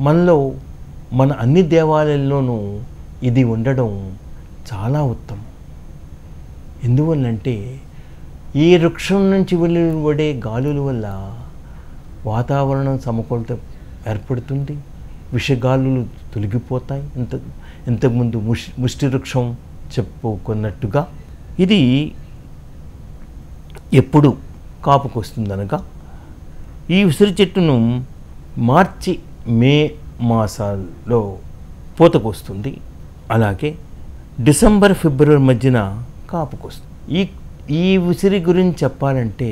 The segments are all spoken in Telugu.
మనలో మన అన్ని దేవాలయాల్లోనూ ఇది ఉండడం చాలా ఉత్తమం. ఎందువల్లంటే ఈ వృక్షం నుంచి వెలువడే గాలుల వల్ల వాతావరణం సమతుల్యత ఏర్పడుతుంది, విషగాలులు తొలగిపోతాయి. ఇంతకుముందు ముష్టి వృక్షం చెప్పుకున్నట్టుగా ఇది ఎప్పుడు కాపుకొస్తుందనగా ఈ ఉసిరి చెట్టును మార్చి మే మాసాల్లో పూతకొస్తుంది. అలాగే డిసెంబర్ ఫిబ్రవరి మధ్యన కాపుకొస్తుంది. ఈ ఉసిరి గురించి చెప్పాలంటే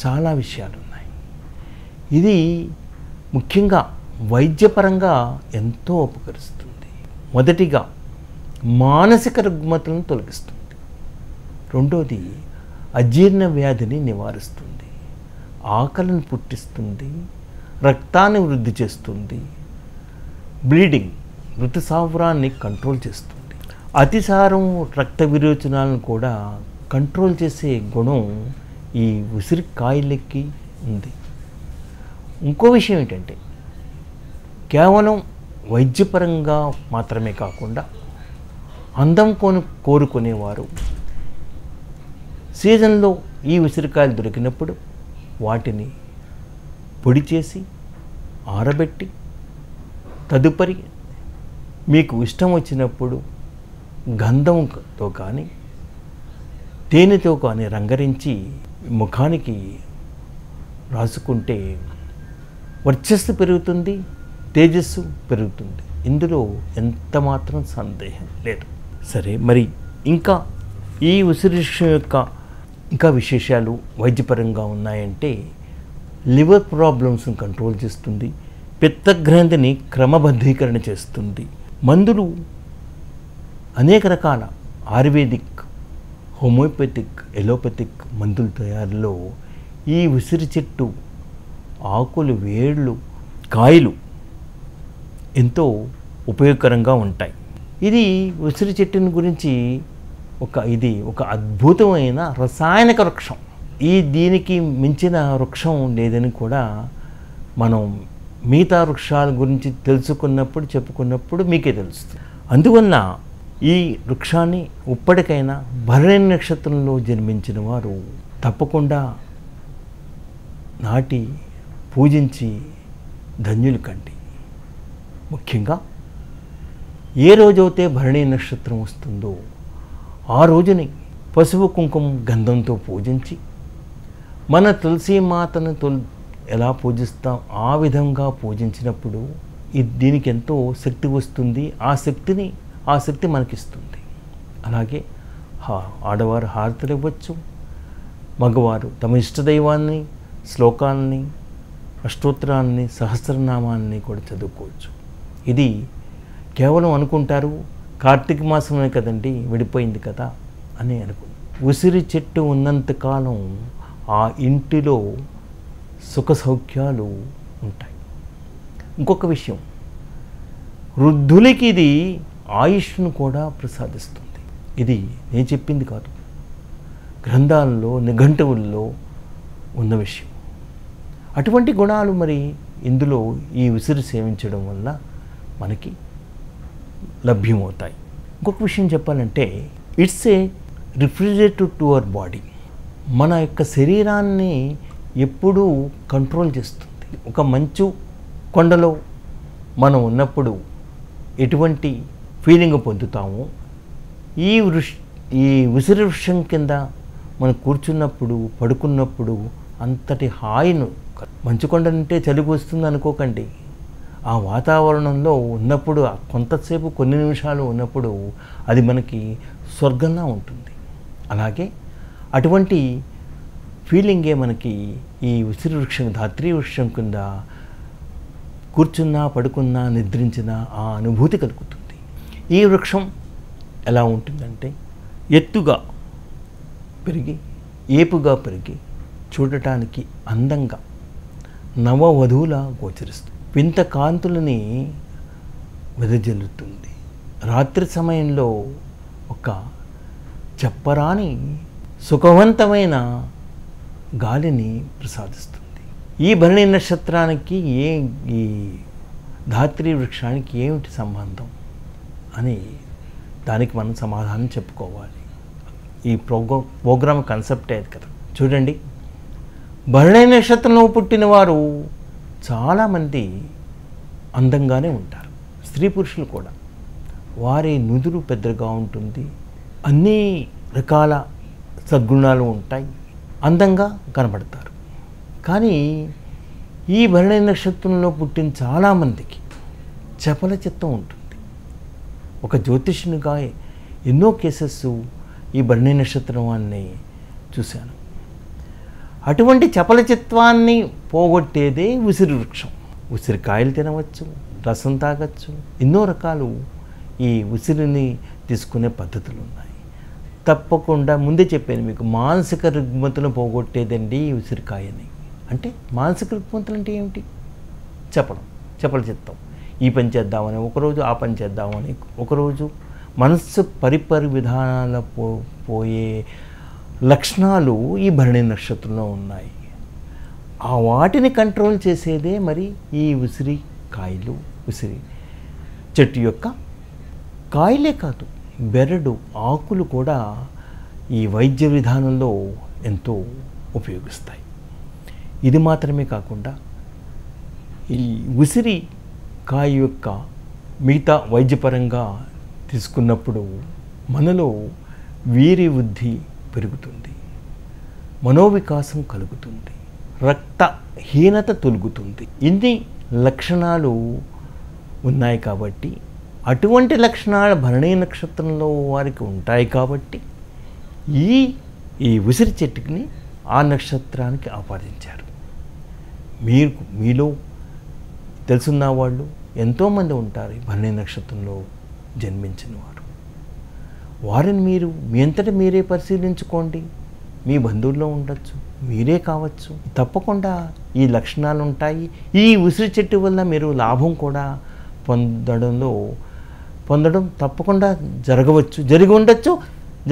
చాలా విషయాలు ఉన్నాయి. ఇది ముఖ్యంగా వైద్యపరంగా ఎంతో ఉపకరిస్తుంది. మొదటిగా మానసిక రుగ్మతలను తొలగిస్తుంది. రెండోది అజీర్ణ వ్యాధిని నివారిస్తుంది, ఆకలిని పుట్టిస్తుంది, రక్తాన్ని వృద్ధి చేస్తుంది, బ్లీడింగ్ ఋతుసావరాన్ని కంట్రోల్ చేస్తుంది, అతిసారం రక్త విరోచనాలను కూడా కంట్రోల్ చేసే గుణం ఈ ఉసిరికాయలకి ఉంది. ఇంకో విషయం ఏంటంటే కేవలం వైద్యపరంగా మాత్రమే కాకుండా అందం కోరుకునేవారు సీజన్లో ఈ ఉసిరికాయలు దొరికినప్పుడు వాటిని పొడి చేసి ఆరబెట్టి తదుపరి మీకు ఇష్టం వచ్చినప్పుడు గంధంతో కానీ తేనెతో కానీ రంగరించి ముఖానికి రాసుకుంటే వర్చస్సు పెరుగుతుంది, తేజస్సు పెరుగుతుంది. ఇందులో ఎంత మాత్రం సందేహం లేదు. సరే, మరి ఇంకా ఈ ఉసిరి వృక్షం యొక్క ఇంకా విశేషాలు వైద్యపరంగా ఉన్నాయంటే లివర్ ప్రాబ్లమ్స్ని కంట్రోల్ చేస్తుంది, పిత్తగ్రంథిని క్రమబద్ధీకరణ చేస్తుంది. మందులు అనేక రకాల ఆయుర్వేదిక్, హోమియోపతిక్, ఎలోపతిక్ మందుల తయారీలో ఈ ఉసిరి చెట్టు ఆకులు, వేళ్ళు, కాయలు ఎంతో ఉపయోగకరంగా ఉంటాయి. ఇది ఉసిరి చెట్టుని గురించి ఇది ఒక అద్భుతమైన రసాయనిక వృక్షం. దీనికి మించిన వృక్షం లేదని కూడా మనం మిగతా వృక్షాల గురించి చెప్పుకున్నప్పుడు మీకే తెలుస్తుంది. అందువల్ల ఈ వృక్షాన్ని ఇప్పటికైనా భరణి నక్షత్రంలో జన్మించిన వారు తప్పకుండా నాటి పూజించి ధన్యులు కండి. ముఖ్యంగా ఏ రోజైతే భరణి నక్షత్రం వస్తుందో ఆ రోజుని పసుపు కుంకుమ గంధంతో పూజించి మన తులసి మాతను ఎలా పూజిస్తాం ఆ విధంగా పూజించినప్పుడు దీనికి ఎంతో శక్తి వస్తుంది. ఆ శక్తి మనకిస్తుంది. అలాగే ఆడవారు హారతులు ఇవ్వచ్చు, మగవారు తమ ఇష్టదైవాన్ని, శ్లోకాన్ని, అష్టోత్తరాన్ని, సహస్రనామాన్ని కూడా చదువుకోవచ్చు. ఇది కేవలం అనుకుంటారు కార్తీక మాసమే కదండి, విడిపోయింది కదా అని ఉసిరి చెట్టు ఉన్నంతకాలం ఆ ఇంటిలో సుఖ సౌఖ్యాలు ఉంటాయి. ఇంకొక విషయం, వృద్ధులకి ఇది ఆయుష్ను కూడా ప్రసాదిస్తుంది. ఇది నేను చెప్పింది కాదు, గ్రంథాల్లో, నిఘంటువుల్లో ఉన్న విషయం. అటువంటి గుణాలు మరి ఇందులో ఈ ఉసిరి సేవించడం వల్ల మనకి లభ్యమవుతాయి. ఇంకొక విషయం చెప్పాలంటే it's a refrigerator to our body. మన యొక్క శరీరాన్ని ఎప్పుడూ కంట్రోల్ చేస్తుంది. ఒక మంచు కొండలో మనం ఉన్నప్పుడు ఎటువంటి ఫీలింగ్ పొందుతామో ఈ ఉసిరి వృక్షం కింద మనం కూర్చున్నప్పుడు, పడుకున్నప్పుడు అంతటి హాయిను. మంచు కొండలంటే చలికి వస్తుంది అనుకోకండి. ఆ వాతావరణంలో ఉన్నప్పుడు కొంతసేపు, కొన్ని నిమిషాలు ఉన్నప్పుడు అది మనకి స్వర్గంలా ఉంటుంది. అలాగే అటువంటి ఫీలింగే మనకి ఈ ఉసిరి వృక్షం, ధాత్రీ వృక్షం కింద కూర్చున్నా, పడుకున్నా, నిద్రించినా ఆ అనుభూతి కలుగుతుంది. ఈ వృక్షం ఎలా ఉంటుందంటే ఎత్తుగా పెరిగి, ఏపుగా పెరిగి, చూడటానికి అందంగా నవవధువులా గోచరిస్తుంది. వింత కాంతులని వెదజల్లుతుంది. రాత్రి సమయంలో ఒక చెప్పరాని సుఖవంతమైన గాలిని ప్రసాదిస్తుంది. ఈ భరణి నక్షత్రానికి ఈ ధాత్రి వృక్షానికి ఏమిటి సంబంధం అని దానికి మనం సమాధానం చెప్పుకోవాలి. ఈ ప్రోగ్రామ్ కాన్సెప్టే అది కదా. చూడండి, భరణి నక్షత్రంలో పుట్టిన వారు చాలామంది అందంగానే ఉంటారు, స్త్రీ పురుషులు కూడా. వారి నుదురు పెద్దగా ఉంటుంది, అన్ని రకాల సద్గుణాలు ఉంటాయి, అందంగా కనబడతారు. కానీ ఈ భరణి నక్షత్రంలో పుట్టిన చాలామందికి చపల చిత్తం ఉంటుంది. ఒక జ్యోతిష్యునిగా ఎన్నో కేసెస్ ఈ భరణి నక్షత్రం వారిని చూశాను. అటువంటి చపల చిత్వాన్ని పోగొట్టేదే ఉసిరి వృక్షం. ఉసిరికాయలు తినవచ్చు, రసం తాగచ్చు, ఎన్నో రకాలు ఈ ఉసిరిని తీసుకునే పద్ధతులు ఉన్నాయి. తప్పకుండా ముందే చెప్పాను మీకు, మానసిక రుగ్మతను పోగొట్టేదండి ఈ ఉసిరికాయని. అంటే మానసిక రుగ్మతలు అంటే ఏమిటి? చపల చిత్తం. ఈ పని చేద్దామని ఒకరోజు, ఆ పని చేద్దామని ఒకరోజు, మనస్సు పరిపరి విధానాల పోయే లక్షణాలు ఈ భరణి నక్షత్రంలో ఉన్నాయి. ఆ వాటిని కంట్రోల్ చేసేదే మరి ఈ ఉసిరి కాయలు. ఉసిరి చెట్టు యొక్క కాయలే కాదు, బెరడు, ఆకులు కూడా ఈ వైద్య విధానంలో ఎంతో ఉపయోగిస్తాయి. ఇది మాత్రమే కాకుండా ఈ ఉసిరి కాయ యొక్క మిగతా వైద్యపరంగా తీసుకున్నప్పుడు మనలో వీరి వృద్ధి పెరుగుతుంది, మనోవికాసం కలుగుతుంది, రక్తహీనత తొలుగుతుంది. ఇన్ని లక్షణాలు ఉన్నాయి కాబట్టి, అటువంటి లక్షణాలు భరణి నక్షత్రంలో వారికి ఉంటాయి కాబట్టి ఈ ఉసిరి చెట్టుని ఆ నక్షత్రానికి ఆపాదించారు. మీలో తెలుసున్న వాళ్ళు ఎంతోమంది ఉంటారు ఈ భరణి నక్షత్రంలో జన్మించిన వారు. వారిని మీరు మీ అంతటా మీరే పరిశీలించుకోండి. మీ బంధువుల్లో ఉండొచ్చు, మీరే కావచ్చు. తప్పకుండా ఈ లక్షణాలు ఉంటాయి. ఈ ఉసిరి చెట్టు వల్ల మీరు లాభం కూడా పొందడం తప్పకుండా జరగవచ్చు, జరిగి ఉండొచ్చు.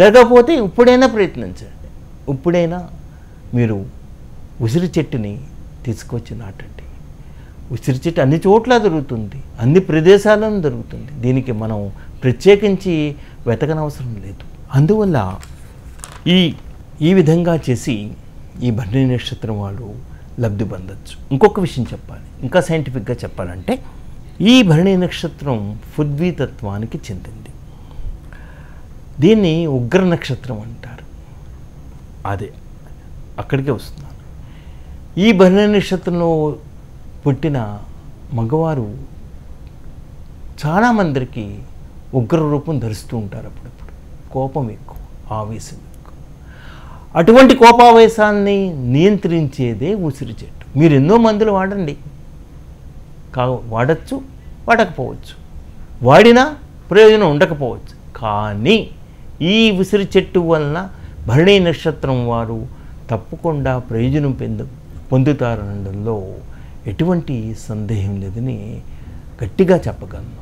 జరగకపోతే ఇప్పుడైనా ప్రయత్నించండి. ఇప్పుడైనా మీరు ఉసిరి చెట్టుని తీసుకొచ్చి నాటండి. ఉసిరి చెట్టు అన్ని చోట్ల దొరుకుతుంది, అన్ని ప్రదేశాలను దొరుకుతుంది. దీనికి మనం ప్రత్యేకించి వెతకనవసరం లేదు. అందువల్ల ఈ విధంగా చేసి ఈ భరణి నక్షత్రం వాళ్ళు లబ్ధి పొందొచ్చు. ఇంకొక విషయం చెప్పాలి, ఇంకా సైంటిఫిక్గా చెప్పాలంటే, ఈ భరణి నక్షత్రం పృథ్వీ తత్వానికి చెందింది. దీన్ని ఉగ్ర నక్షత్రం అంటారు. అదే అక్కడికే వస్తున్నాను. ఈ భరణి నక్షత్రంలో పుట్టిన మగవారు చాలామందికి ఉగ్ర రూపం ధరిస్తూ ఉంటారు. అప్పుడప్పుడు కోపం ఎక్కువ, ఆవేశం ఎక్కువ. అటువంటి కోపావేశాన్ని నియంత్రించేదే ఉసిరి చెట్టు. మీరు ఎన్నో మందులు వాడండి, వాడచ్చు, వాడకపోవచ్చు, వాడినా ప్రయోజనం ఉండకపోవచ్చు. కానీ ఈ ఉసిరి చెట్టు వలన భరణి నక్షత్రం వారు తప్పకుండా ప్రయోజనం పొందుతారనడంలో ఎటువంటి సందేహం లేదని గట్టిగా చెప్పగలను.